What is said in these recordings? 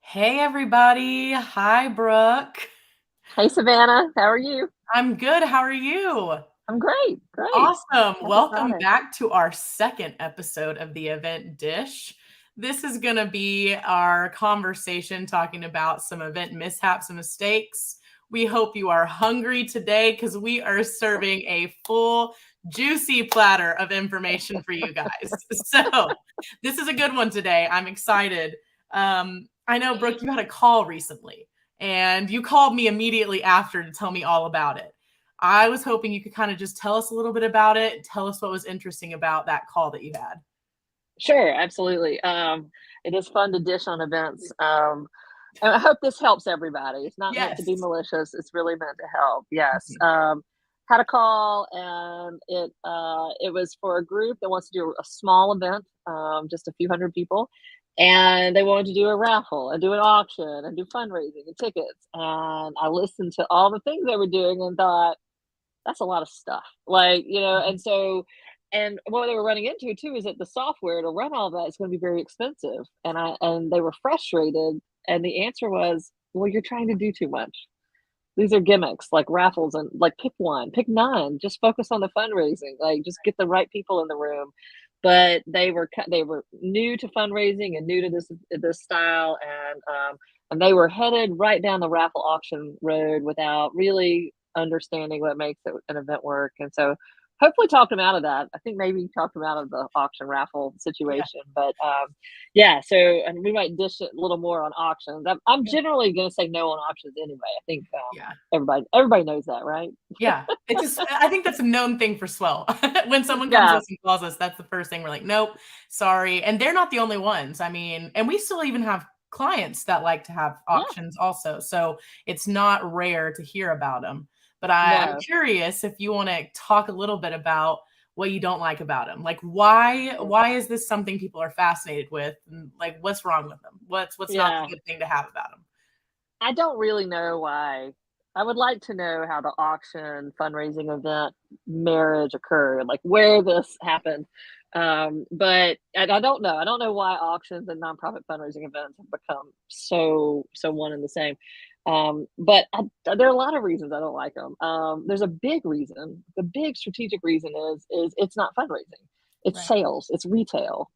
Hey everybody. Hi Brooke. Hey Savannah, how are you? I'm good. How are you? I'm great, great. Awesome. Happy Welcome Friday. back to our second episode of the event Dish. This is going to be our conversation talking about some event mishaps and mistakes. We hope you are hungry today because we are serving a full, juicy platter of information for you guys. So, this is a good one today. I'm excited. I know, Brooke, you had a call recently, and you called me immediately after to tell me all about it. I was hoping you could kind of just tell us a little bit about it. Tell us what was interesting about that call that you had. Sure, absolutely. It is fun to dish on events. And I hope this helps everybody. It's not meant to be Yes. malicious. It's really meant to help. Yes. Mhm. Had a call and it was for a group that wants to do a small event, just a few hundred people, and they wanted to do a raffle and do an auction and do fundraising and tickets. And I listened to all the things they were doing and thought, that's a lot of stuff. Mhm. And so and what they were running into too is that the software to run all that is going to be very expensive. And they were frustrated. And the answer was, well, you're trying to do too much. These are gimmicks like raffles and like pick one, pick none, just focus on the fundraising, like just get the right people in the room. But they were new to fundraising and new to this style, and they were headed right down the raffle auction road without really understanding what makes an event work. And so hopefully talked them out of that. I think maybe talked them out of the auction raffle Yeah. situation. But yeah, so and we might dish it a little more on auctions. I'm Yeah. generally going to say no on auctions anyway. I think Yeah. everybody knows that, right? Yeah. It's just, I think that's a known thing for Swell. When someone comes to Yeah, us and calls us, that's the first thing we're like, nope, sorry. And they're not the only ones. I mean, and we still even have clients that like to have yeah, auctions also. So it's not rare to hear about them. But I'm no, curious if you want to talk a little bit about what you don't like about them. Like sure. why is this something people are fascinated with? And like what's wrong with them? What's not the Yeah, good thing to have about them? I don't really know why. I would like to know how the auction fundraising event marriage occurred, like where this happened. But and I don't know. I don't know why auctions and nonprofit fundraising events have become so one and the same. There are a lot of reasons I don't like them. There's a big reason. The big strategic reason is it's not fundraising. It's Right. sales. It's retail.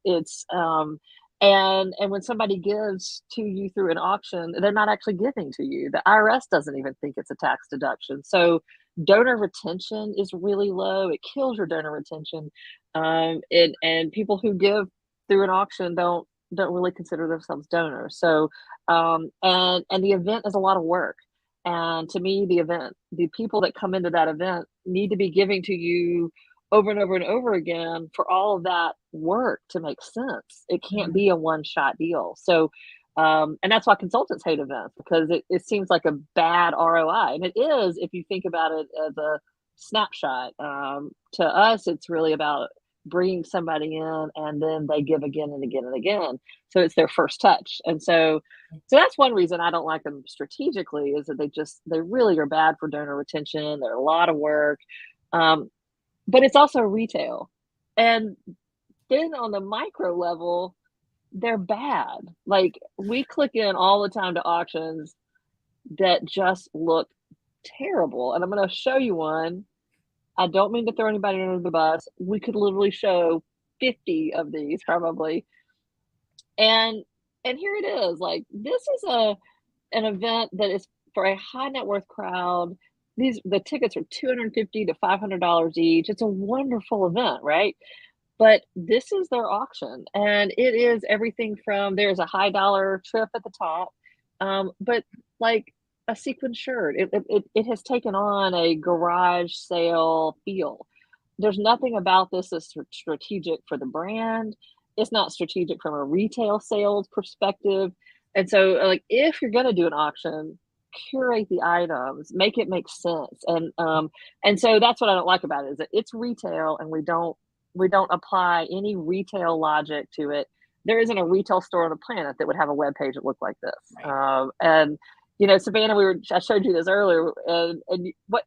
And when somebody gives to you through an auction, they're not actually giving to you. The IRS doesn't even think it's a tax deduction. So donor retention is really low. It kills your donor retention. And people who give through an auction don't really consider themselves donors. So and the event is a lot of work. And to me, the people that come into that event need to be giving to you over and over and over again for all of that work to make sense. It can't Mhm. be a one shot deal. So, and that's why consultants hate events because it seems like a bad ROI. And it is if you think about it as a snapshot. To us, it's really about bringing somebody in and then they give again and again and again. So it's their first touch. So that's one reason I don't like them strategically is that they really are bad for donor retention. They're a lot of work. Um, but it's also retail. And then on the micro level, they're bad. Like we click in all the time to auctions that just look terrible. And I'm going to show you one. I don't mean to throw anybody under the bus. We could literally show 50 of these probably. And and here it is. Like this is a an event that is for a high net worth crowd. The tickets are $250 to $500 each. It's a wonderful event, right? But this is their auction, and it is everything from there's a high dollar trip at the top, but like a sequin shirt. It has taken on a garage sale feel. There's nothing about this that's strategic for the brand. It's not strategic from a retail sales perspective. And so, like, if you're going to do an auction, curate the items, make it make sense. And so that's what I don't like about it is that it's retail, and we don't apply any retail logic to it. There isn't a retail store on the planet that would have a web page that looked like this. Right. And Savannah, I showed you this earlier, and what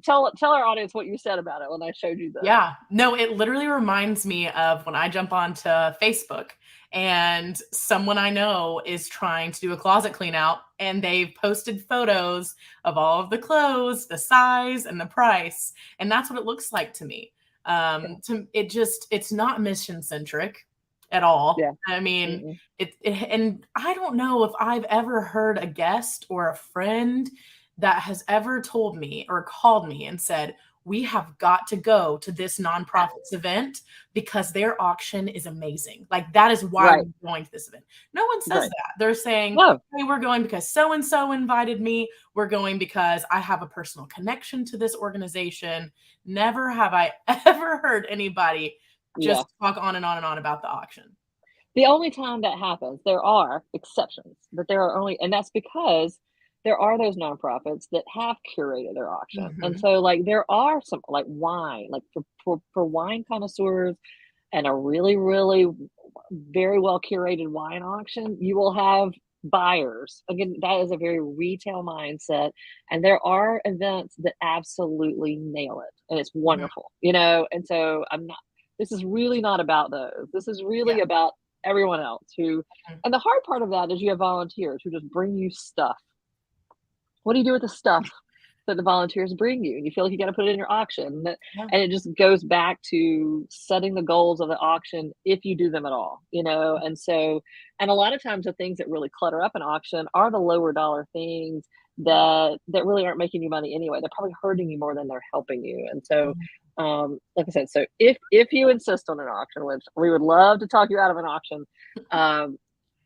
tell our audience what you said about it when I showed you this. Yeah. No, it literally reminds me of when I jump onto Facebook and someone I know is trying to do a closet clean out, and they've posted photos of all of the clothes, the size, and the price, and that's what it looks like to me. Yeah. It's not mission centric at all. Yeah. I mean, Mm-mm. and I don't know if I've ever heard a guest or a friend that has ever told me or called me and said, we have got to go to this nonprofit's event because their auction is amazing. Like, that is why Right. we're going to this event. No one says Right. that. They're saying, No. hey, we're going because so and so invited me. We're going because I have a personal connection to this organization. Never have I ever heard anybody Yeah. just talk on and on and on about the auction. The only time that happens, there are exceptions, but there are only, and that's because there are those nonprofits that have curated their auction. And Mhm. so like there are some like wine, like for wine connoisseurs and a really, really very well curated wine auction, you will have buyers. Again, that is a very retail mindset. And there are events that absolutely nail it. And it's Mhm. wonderful, and so this is really not about those. This is Yeah. really about everyone else who, Mhm. and the hard part of that is you have volunteers who just bring you stuff. What do you do with the stuff that the volunteers bring you? And you feel like you got to put it in your auction. Yeah. And it just goes back to setting the goals of the auction if you do them at all. And so, and a lot of times the things that really clutter up an auction are the lower dollar things that really aren't making you money anyway. They're probably hurting you more than they're helping you. And so, Mhm. like I said, so if you insist on an auction, which we would love to talk you out of an auction, um,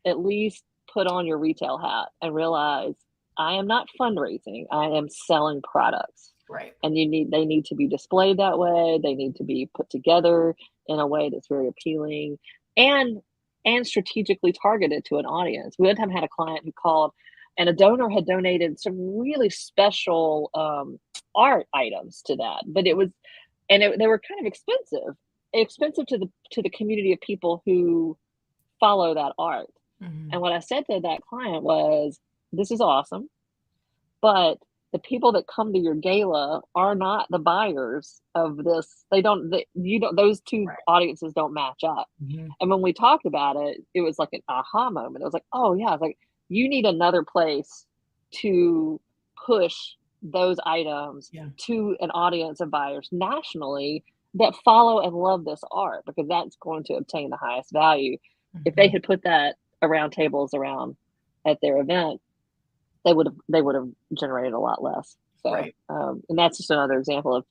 at least put on your retail hat and realize I am not fundraising. I am selling products. Right. And they need to be displayed that way. They need to be put together in a way that's very appealing and and strategically targeted to an audience. We one time had a client who called and a donor had donated some really special art items to that. But they were kind of expensive to the community of people who follow that art. And Mhm. what I said to that client was, this is awesome, but the people that come to your gala are not the buyers of this. You don't, those two Right. audiences don't match up. Mhm. And when we talked about it, it was like an aha moment. It was like, oh yeah, it's like you need another place to push those items Yeah. to an audience of buyers nationally that follow and love this art because that's going to obtain the highest value. If they Mhm. had put that around tables around at their event, they would have generated a lot less. So, Right. and that's just another example of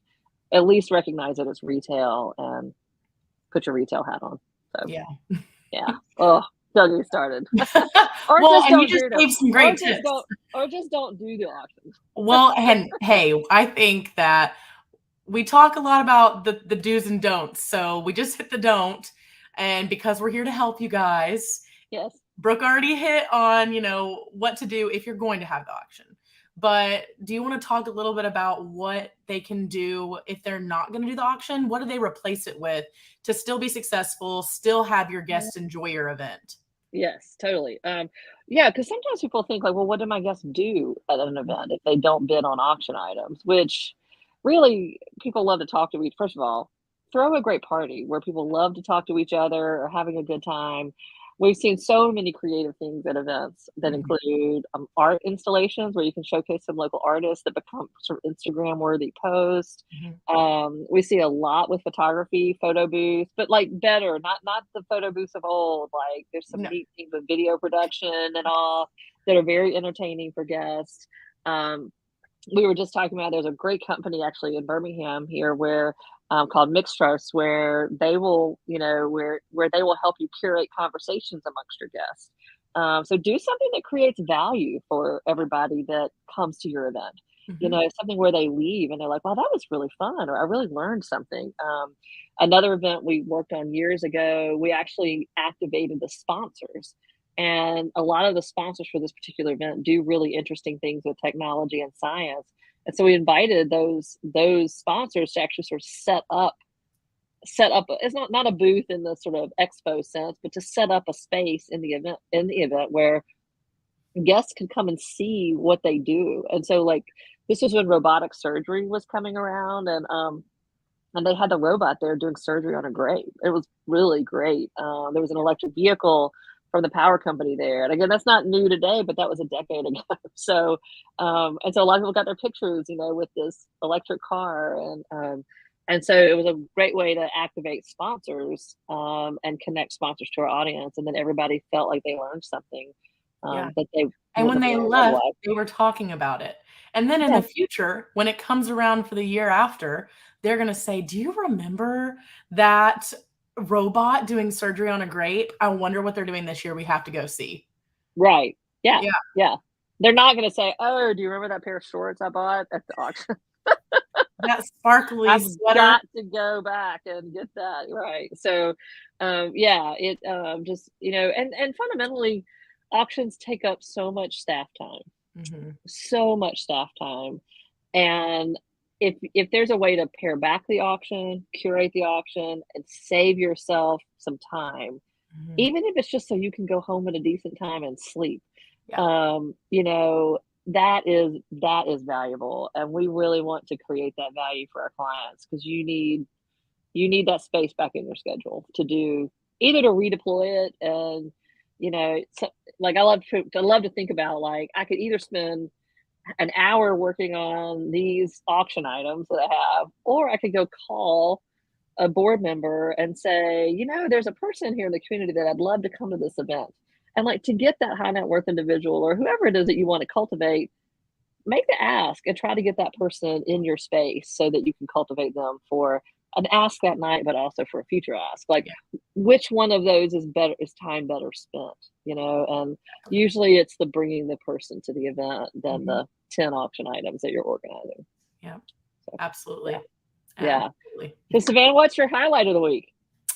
at least recognize that it's retail and put your retail hat on. So, Yeah. yeah. Oh, don't get started. Or Well, just and you don't just do them. gave some Or great just tips. don't. Or just don't do the auctions. Well, and hey, I think that we talk a lot about the do's and don'ts. So we just hit the don't. And because we're here to help you guys, Yes. Brooke already hit on, what to do if you're going to have the auction. But do you want to talk a little bit about what they can do if they're not going to do the auction? What do they replace it with to still be successful, still have your guests enjoy your event? Yes, totally. Yeah, because sometimes people think like, well, what do my guests do at an event if they don't bid on auction items? Which really people love to talk to each. First of all, throw a great party where people love to talk to each other or having a good time. We've seen so many creative things at events that Mhm. include art installations where you can showcase some local artists that become sort of Instagram worthy posts. Mhm. We see a lot with photography, photo booths, but like better, not the photo booths of old. Like there's some No. neat things with video production and all that are very entertaining for guests. Um, we were just talking about there's a great company actually in Birmingham here where called Mixed Trust where they will where they will help you curate conversations amongst your guests. So do something that creates value for everybody that comes to your event. Mhm. Something where they leave and they're like, "Wow, that was really fun," or "I really learned something." Another event we worked on years ago, we actually activated the sponsors, and a lot of the sponsors for this particular event do really interesting things with technology and science. And so we invited those sponsors to actually sort of it's not a booth in the sort of expo sense, but to set up a space in the event where guests could come and see what they do. And so like this was when robotic surgery was coming around and and they had the robot there doing surgery on a grave. It was really great. There was an electric vehicle from the power company there, and again, that's not new today, but that was a decade ago. So, and so a lot of people got their pictures, with this electric car, and so it was a great way to activate sponsors, and connect sponsors to our audience, and then everybody felt like they learned something, Yeah. that they And when wouldn't they have learned left, otherwise. they were talking about it. And then in Yeah, the future, when it comes around for the year after, they're gonna say, "Do you remember that robot doing surgery on a grape? I wonder what they're doing this year. We have to go see." right. Yeah, Yeah, yeah. They're not gonna say, "Oh, do you remember that pair of shorts I bought at the auction?" that sparkly I've sweater. got to go back and get that, right. So, yeah, it, just, and fundamentally, auctions take up Mhm. so much staff time, and if there's a way to pare back the auction, curate the auction, and save yourself some time, Mhm. even if it's just so you can go home at a decent time and sleep, Yeah. um, you know, that is valuable, and we really want to create that value for our clients because you need that space back in your schedule to do either to redeploy it and so, like I love to think about like I could either spend an hour working on these auction items that I have, or I could go call a board member and say, there's a person here in the community that I'd love to come to this event. And like to get that high net worth individual or whoever it is that you want to cultivate, make the ask and try to get that person in your space so that you can cultivate them for an ask that night, but also for a future ask. Like, Yeah, which one of those is time better spent? And exactly. usually it's the bringing the person to the event than Mhm. the 10 auction items that you're organizing. Yeah, So, yeah, absolutely. yeah. Absolutely. So, Savannah, what's your highlight of the week?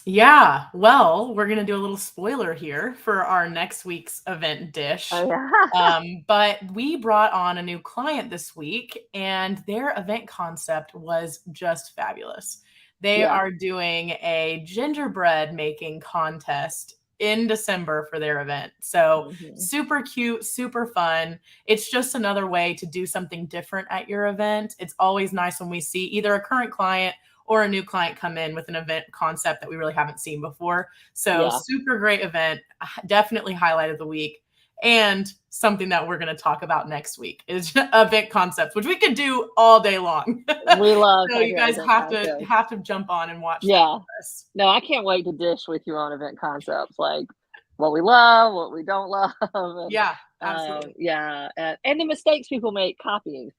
Yeah, well, we're gonna do a little spoiler here for our next week's event Oh dish. yeah, But we brought on a new client this week, and their event concept was just fabulous. They yeah. are doing a gingerbread making contest in December for their event. So Hmm. super cute, super fun. It's just another way to do something different at your event. It's always nice when we see either a current client or a new client come in with an event concept that we really haven't seen before. So Yeah. super great event, definitely highlight of the week. And something that we're going to talk about next week is event concepts, which we could do all day long. We love So you talking about guys event concepts. have to jump on and watch that Yeah. with us. No, I can't wait to dish with you on event concepts, like what we love, what we don't love, and Yeah, absolutely. yeah, and the mistakes people make copying.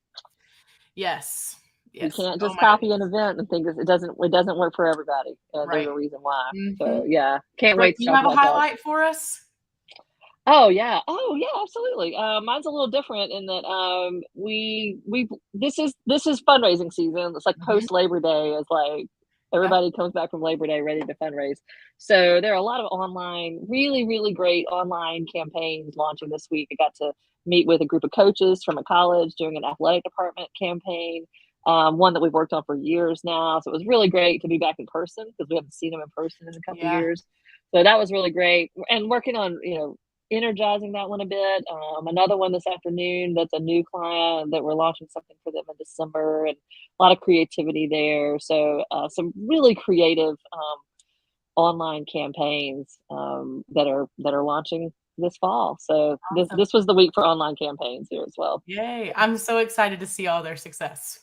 Yes. You Yes. can't Oh just my copy an goodness. event and think it doesn't work for everybody, and there's Right. a reason why. Hmm. So yeah, can't Brooke, wait do to you talk have a about that. highlight for us? Oh yeah, absolutely. Mine's a little different in that we this is fundraising season. It's like Hmm. post Labor Day is like Yep. everybody comes back from Labor Day ready to fundraise. So there are a lot of really really great online campaigns launching this week. I got to meet with a group of coaches from a college doing an athletic department campaign. One that we've worked on for years now. So it was really great to be back in person because we haven't seen them in person in a couple Yeah. years. So that was really great. And working on, energizing that one a bit. Another one this afternoon that's a new client that we're launching something for them in December, and a lot of creativity there. So some really creative online campaigns that are launching this fall. So this Awesome. this was the week for online campaigns here as well. Yay. I'm so excited to see all their success.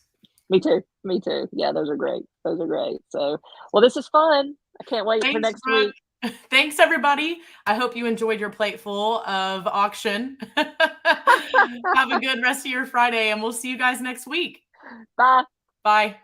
Me too. Me too. Yeah, those are great. Those are great. So, well, this is fun. I can't wait for Thanks, next Brooke. week. Thanks, everybody. I hope you enjoyed your plateful of auction. Have a good rest of your Friday, and we'll see you guys next week. Bye. Bye.